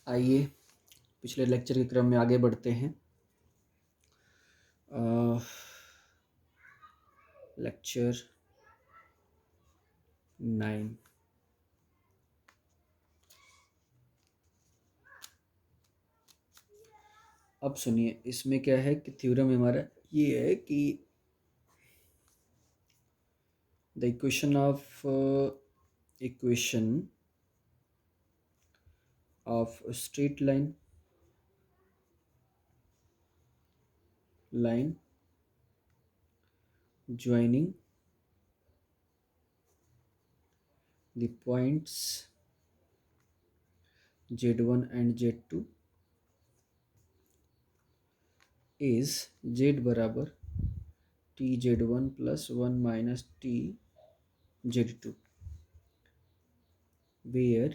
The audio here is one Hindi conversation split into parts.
आइए पिछले लेक्चर के क्रम में आगे बढ़ते हैं। लेक्चर 9। अब सुनिए, इसमें क्या है कि थ्योरम हमारा ये है कि the equation of straight line joining the points Z1 and Z2 is Z बराबर TZ1 plus 1 minus TZ2, where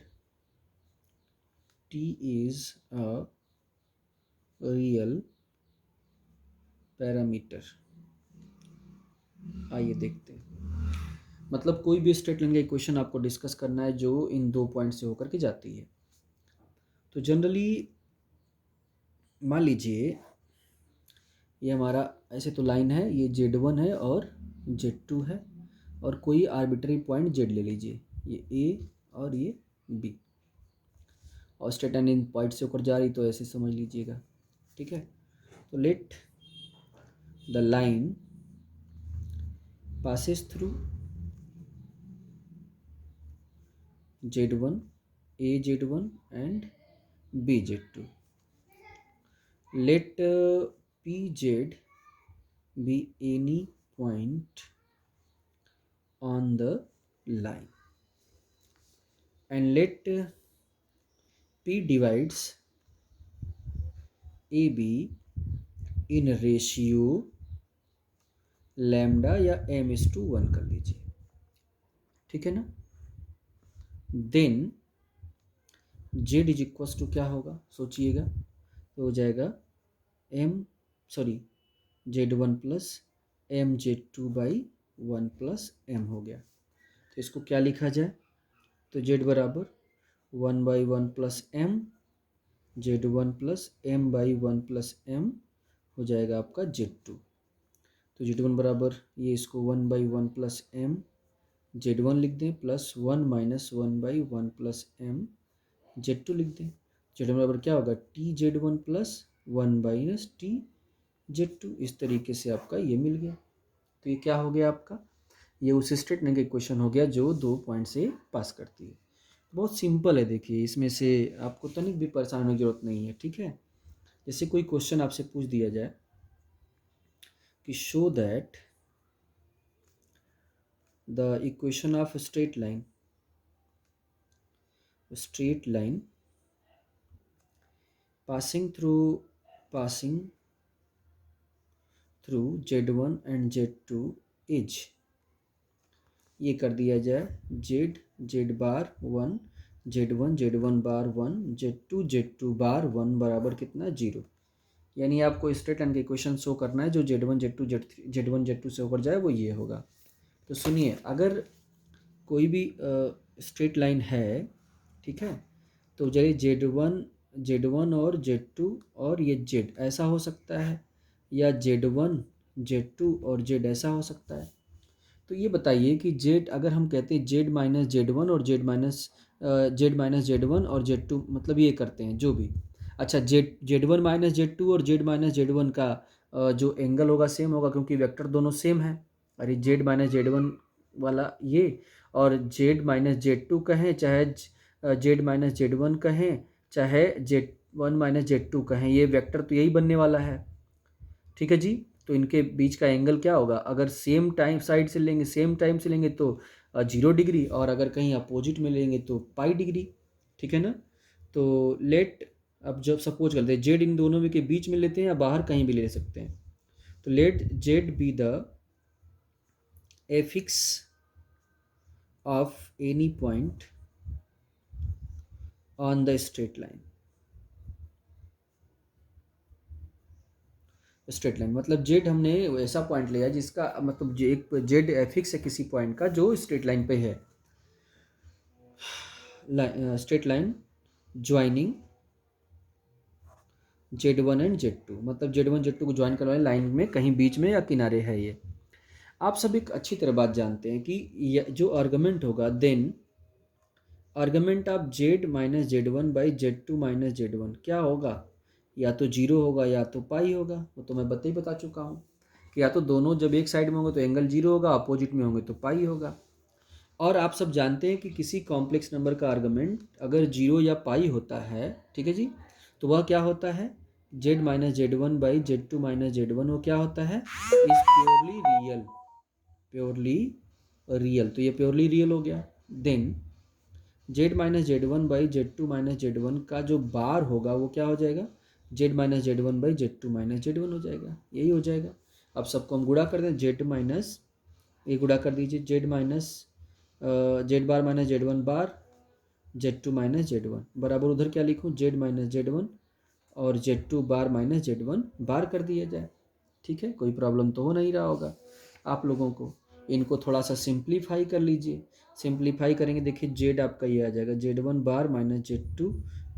T is a real parameter. आइए देखते हैं। मतलब कोई भी स्ट्रेट लाइन का इक्वेशन आपको डिस्कस करना है जो इन दो पॉइंट से होकर के जाती है। तो जनरली मान लीजिए ये हमारा ऐसे तो लाइन है, ये Z1 है और Z2 है, और कोई आर्बिट्री पॉइंट Z ले लीजिए, ये A और ये B, और स्ट्रेट लाइन इन पॉइंट से होकर जा रही, तो ऐसे समझ लीजिएगा। ठीक है, तो let the line passes through Z1, AZ1 and BZ2. Let PZ be any point on the line, and let P divides AB in ratio lambda या m/1 कर लीजिए। ठीक है ना। Then Z is equals to क्या होगा, सोचिएगा, तो हो जाएगा Z1 plus mZ2/1 plus m हो गया। तो इसको क्या लिखा जाए, तो Z बराबर 1/1 plus m, Z1 plus m/1 plus m हो जाएगा आपका Z2। तो Z1 बराबर ये इसको 1/1 प्लस m Z1 लिख दें, plus 1 minus 1/1 plus m Z2 लिख दें। Z1 बराबर क्या होगा, TZ1 प्लस 1 माइनस TZ2। इस तरीके से आपका ये मिल गया। तो ये क्या हो गया आपका, ये उस स्ट्रेट लाइन का इक्वेशन हो गया जो दो पॉइंट से पास करती है। बहुत सिंपल है, देखिए इसमें से आपको तनिक भी परेशान होने की जरूरत नहीं है। ठीक है, जैसे कोई क्वेश्चन आपसे पूछ दिया जाए कि show that the equation of a straight line passing through Z1 and Z2 is, ये कर दिया जाए Z बार 1 Z1 Z1 बार 1 Z2 बार 1 बराबर कितना 0। यानी आपको स्ट्रेट लाइन का इक्वेशन शो करना है जो Z1 Z2 से होकर जाए वो ये होगा। तो सुनिए, अगर कोई भी स्ट्रेट लाइन है, ठीक है, तो जैसे Z1 और Z2 और ये Z ऐसा हो सकता है, या Z1 Z2 और Z ऐसा हो सकता है। तो ये बताइए कि Z अगर हम कहते हैं Z माइनस Z1 और Z माइनस Z1 और Z2, मतलब ये करते हैं जो भी। अच्छा, Z1 माइनस Z2 और Z माइनस Z1 का जो एंगल होगा सेम होगा, क्योंकि वेक्टर दोनों सेम है। अरे Z माइनस Z1 वाला ये, और Z माइनस Z2 कहें, चाहे Z माइनस Z1 कहें, चाहे Z1 माइनस Z2 कहें, ये वेक्टर तो यही बनने वाला है। ठीक है जी। तो इनके बीच का एंगल क्या होगा, अगर सेम टाइम साइड से लेंगे, सेम टाइम से लेंगे तो 0 डिग्री, और अगर कहीं अपोजिट में लेंगे तो पाई डिग्री। ठीक है ना। तो लेट, अब जब सपोज करते हैं जेड इन दोनों में के बीच में लेते हैं या बाहर कहीं भी ले सकते हैं, तो let Z be the affix of any point on the straight line. Straight line मतलब जेड हमने ऐसा पॉइंट लिया जिसका मतलब एक जेड एफिक्स है किसी पॉइंट का जो स्ट्रेट लाइन पे है। Straight line joining Z1 and Z2, मतलब Z1 Z2 को ज्वाइन करने वाले लाइन में कहीं बीच में या किनारे है ये। आप सब एक अच्छी तरह बात जानते हैं कि जो आर्गुमेंट होगा, then argument of Z minus Z1 by Z2 minus Z1 क्या होगा, या तो जीरो होगा या तो पाई होगा। वो तो मैं बता चुका हूँ कि या तो दोनों जब एक साइड में होंगे तो एंगल जीरो होगा, अपोजिट में होंगे तो पाई होगा। और आप सब जानते हैं कि किसी कॉम्प्लेक्स नंबर का आर्गुमेंट अगर जीरो या पाई होता है, ठीक है जी, तो वह क्या होता है, Z minus Z1 by Z2 minus Z1, वो क्या होता है, is purely real, purely real. तो ये प्योरली रियल हो गया। Then Z minus Z1 by Z2 minus Z1 का जो बार होगा वो क्या हो जाएगा, Z minus Z1 by Z2 minus Z1 हो जाएगा, यही हो जाएगा। अब सबको हम गुणा कर दें, Z माइनस, ये गुणा कर दीजिए, Z माइनस Z बार माइनस Z1 बार, Z2 माइनस Z1 बराबर उधर क्या लिखूँ, Z माइनस Z1 और Z2 बार माइनस Z1 बार कर दिया जाए। ठीक है, कोई प्रॉब्लम तो हो नहीं रहा होगा आप लोगों को। इनको थोड़ा सा सिंप्लीफाई कर लीजिए, सिंप्लीफाई करेंगे, देखिए Z आपका ये आ जाएगा, Z1 बार माइनस Z2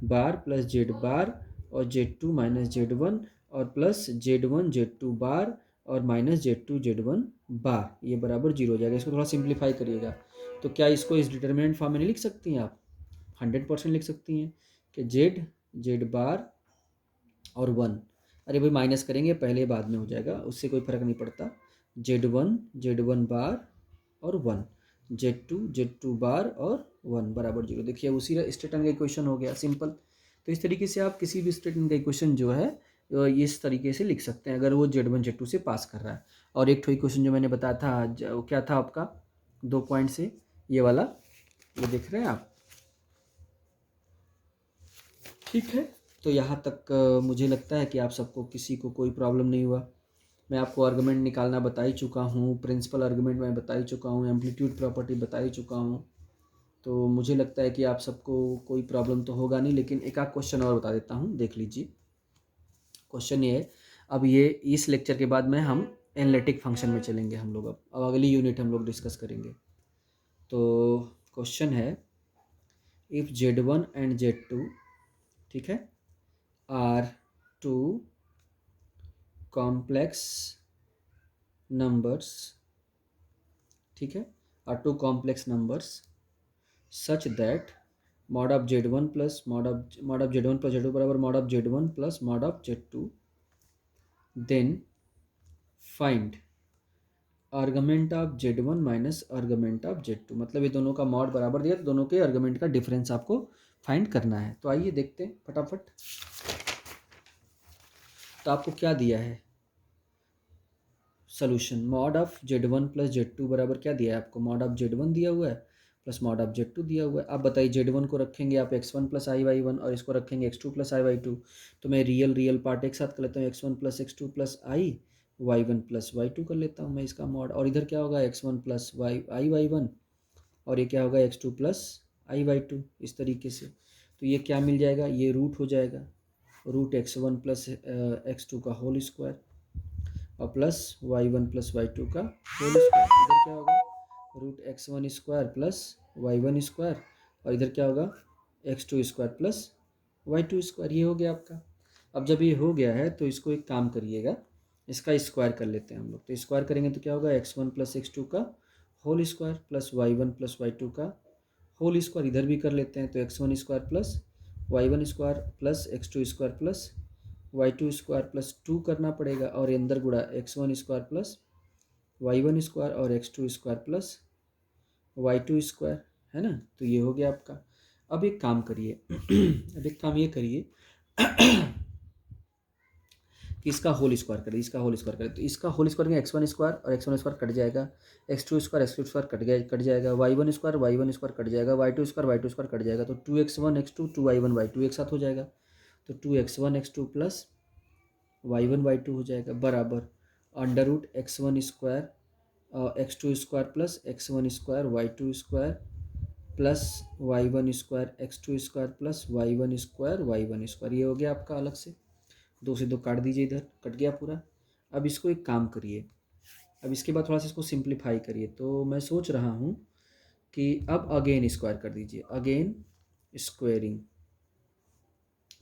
बार प्लस Z बार और Z2 माइनस Z1 और प्लस Z1 Z2 बार और माइनस Z2 Z1 बार, ये बराबर जीरो हो जाएगा। इसको थोड़ा सिंप्लीफाई करिएगा। तो क्या इसको इस डिटर्मिनेंट फॉर्म में नहीं लिख सकती हैं आप, 100% लिख सकती हैं कि Z बार और 1, अरे भाई माइनस करेंगे पहले बाद में हो जाएगा, उससे कोई फर्क नहीं पड़ता। Z1 बार और 1, Z2 बार और 1 बराबर जीरो। देखिए उसी स्टेटमेंट का इक्वेशन हो गया, सिंपल। तो इस तरीके से आप किसी भी स्टेटमेंट का इक्वेशन जो है इस तरीके से लिख सकते हैं, अगर वो Z1 Z2 से पास कर रहा है। और एक तो इक्वेशन जो मैंने बताया था, वो क्या था आपका, 2 पॉइंट से, ये वाला, ये देख रहे हैं आप, ठीक है। तो यहाँ तक मुझे लगता है कि आप सबको, किसी को कोई प्रॉब्लम नहीं हुआ। मैं आपको आर्गुमेंट निकालना बता ही चुका हूँ, प्रिंसिपल आर्गुमेंट मैं बता ही चुका हूँ, एम्पलीट्यूड प्रॉपर्टी बता ही चुका हूँ। तो मुझे लगता है कि आप सबको कोई प्रॉब्लम तो होगा नहीं, लेकिन एक आध क्वेश्चन और बता देता हूँ, देख लीजिए। क्वेश्चन ये है, अब ये इस लेक्चर के बाद में हम एनालिटिक फंक्शन में चलेंगे हम लोग। अब अगली यूनिट हम लोग डिस्कस करेंगे। तो क्वेश्चन है, इफ़ Z1 एंड Z2, ठीक है, आर टू कॉम्प्लेक्स नंबर्स, ठीक है, are two complex numbers such that mod of Z1 plus mod of Z1 plus Z2 बराबर mod of Z1 plus mod of Z2, then find argument of Z1 minus argument of Z2, मतलब ये दोनों का मॉड बराबर दिया, तो दोनों के आर्गुमेंट का डिफरेंस आपको फाइंड करना है। तो आइए देखते हैं फटाफट। तो आपको क्या दिया है solution, mod of Z1 plus Z2 बराबर क्या दिया है आपको, मॉड ऑफ Z1 दिया हुआ है प्लस मॉड ऑफ Z2 दिया हुआ है। आप बताइए, Z1 को रखेंगे आप x1 प्लस i/1 और इसको रखेंगे x2 प्लस i/2। तो मैं रियल पार्ट एक साथ कर लेता हूँ, x1 plus x2 plus y1 plus y2 कर लेता हूँ मैं इसका मॉड। और इधर क्या होगा, x1 प्लस i/1 और ये क्या होगा, x2 प्लस i/2, इस तरीके से। तो ये क्या मिल जाएगा, ये रूट हो जाएगा, रूट x1 प्लस x2 का होल स्क्वायर और प्लस y1 प्लस y2 का होल स्क्वायर। इधर क्या होगा, root x1 square plus y1 square और इधर क्या होगा, x2 square plus y2 square. ये हो गया आपका। अब जब ये हो गया है तो इसको एक काम करिएगा, इसका स्क्वायर कर लेते हैं हम लोग। तो स्क्वायर करेंगे तो क्या होगा, x1 प्लस x2 का whole square plus y1 plus y2 का होल स्क्वायर। इधर भी कर लेते हैं, तो x1 square plus y1 square plus x2 square plus y2 square plus 2 करना पड़ेगा, और ये अंदर गुड़ा x1 square plus y1 square और x2 square plus y2 square, है ना। तो ये हो गया आपका। अब एक काम करिए अब एक काम ये करिए कि इसका होल स्क्वायर करें, इसका होल स्क्वायर करें। तो इसका होल स्क्वायर में x1 स्क्वायर और x1 स्क्वायर कट जाएगा, x2 स्क्वायर कट जाएगा, y1 स्क्वायर कट जाएगा, y2 स्क्वायर कट जाएगा। तो 2x1 x2 2y1 y2 एक साथ हो जाएगा। तो 2x1 x2 plus y1 y2 हो जाएगा बराबर under root x1 square x2 square plus x1 square y2 square plus y1 square x2 square plus y1 square y1 square. ये हो गया आपका अलग से, 2 से 2 काट दीजिए, इधर कट गया पूरा। अब इसको एक काम करिए, अब इसके बाद थोड़ा सा इसको सिंप्लीफाई करिए। तो मैं सोच रहा हूँ कि अब अगेन स्क्वायर कर दीजिए, अगेन स्क्वायरिंग,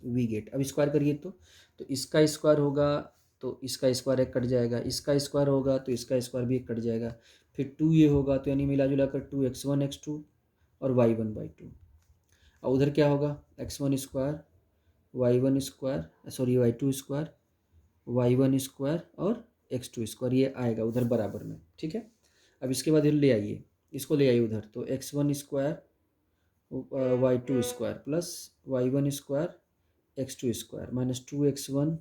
वी गेट। अब स्क्वायर करिए तो इसका स्क्वायर होगा तो इसका स्क्वायर एक कट जाएगा, इसका स्क्वायर होगा तो इसका स्क्वायर भी एक कट जाएगा, फिर 2 ये होगा तो यानी मिला जुला कर 2x1 x2 और y1 y2। और उधर क्या होगा, x1 square y1 square sorry y2 square y1 square और x2 स्क्वायर, ये आएगा उधर बराबर में। ठीक है, अब इसके बाद इधर ले आइए, इसको ले आइए उधर, तो x1 square y2 square plus y1 square x2 square minus 2x1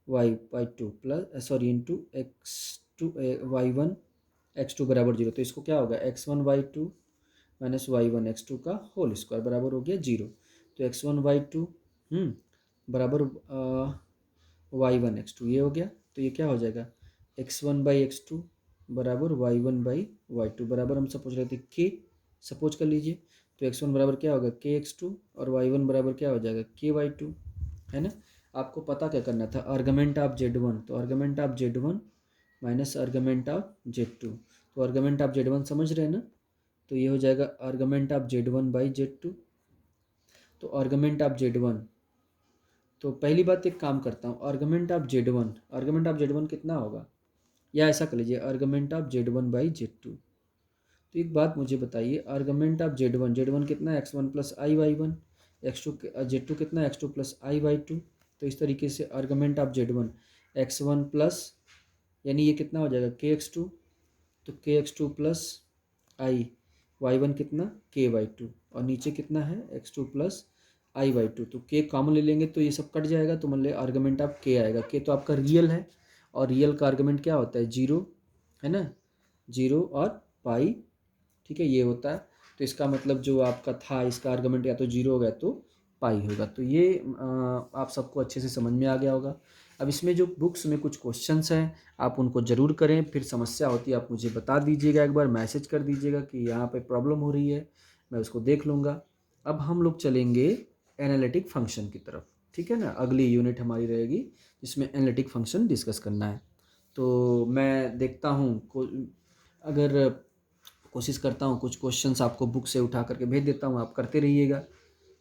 y2 plus sorry into x2 y1 x2 बराबर 0। तो इसको क्या होगा, x1 y2 minus y1 x2 का होल स्क्वायर बराबर हो गया 0। तो x1 y2 बराबर y1 x2 ये हो गया। तो ये क्या हो जाएगा, x1 बाई x2 बराबर y1 बाई y2 बराबर हम सपोज रहे थे k, सपोज कर लीजिए। तो x1 बराबर क्या होगा k x2 और y1 बराबर क्या हो जाएगा k y2, है ना। आपको पता क्या करना था, आर्गुमेंट ऑफ z1, तो argument of z1 minus argument of z2। तो आर्गुमेंट ऑफ z1 समझ रहे हैं ना, तो ये हो जाएगा argument of z1 by z2। तो आर्गुमेंट ऑफ z1, तो पहली बात एक काम करता हूँ, आर्गुमेंट ऑफ z1 कितना होगा, या ऐसा कर लीजिए argument of z1 by z2। तो एक बात मुझे बताइए, आर्गुमेंट ऑफ z1 कितना है x1 प्लस आई y1, x2 z2 कितना है x2 प्लस आई y2। तो इस तरीके से argument of z1 x1 plus यानी ये कितना हो जाएगा kx2, तो kx2 प्लस आई y1 कितना ky2 और नीचे कितना है x2 प्लस आई y2। तो k कॉमन ले लेंगे तो ये सब कट जाएगा, तो मान लिया आर्गुमेंट ऑफ k आएगा। k तो आपका रियल है और रियल का आर्गुमेंट क्या होता है 0, है ना, 0 और पाई। ठीक है, ये होता है। तो इसका मतलब जो आपका था इसका आर्गुमेंट या तो 0 होगा तो पाई होगा। तो ये आप सबको अच्छे से समझ में आ गया होगा। अब इसमें जो बुक्स में कुछ क्वेश्चंस हैं आप उनको ज़रूर करें, फिर समस्या होती है आप मुझे बता दीजिएगा, एक बार मैसेज कर दीजिएगा कि यहाँ पे प्रॉब्लम हो रही है, मैं उसको देख लूँगा। अब हम लोग चलेंगे एनालिटिक फंक्शन की तरफ, ठीक है ना। अगली यूनिट हमारी रहेगी जिसमें एनालिटिक फंक्शन डिस्कस करना है। तो मैं देखता हूँ अगर कोशिश करता हूँ कुछ क्वेश्चंस आपको बुक से उठा करके भेज देता हूँ, आप करते रहिएगा,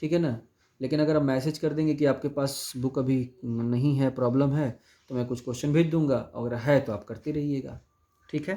ठीक है ना। लेकिन अगर आप मैसेज कर देंगे कि आपके पास बुक अभी नहीं है, प्रॉब्लम है, तो मैं कुछ क्वेश्चन भेज दूंगा, अगर है तो आप करते रहिएगा, ठीक है।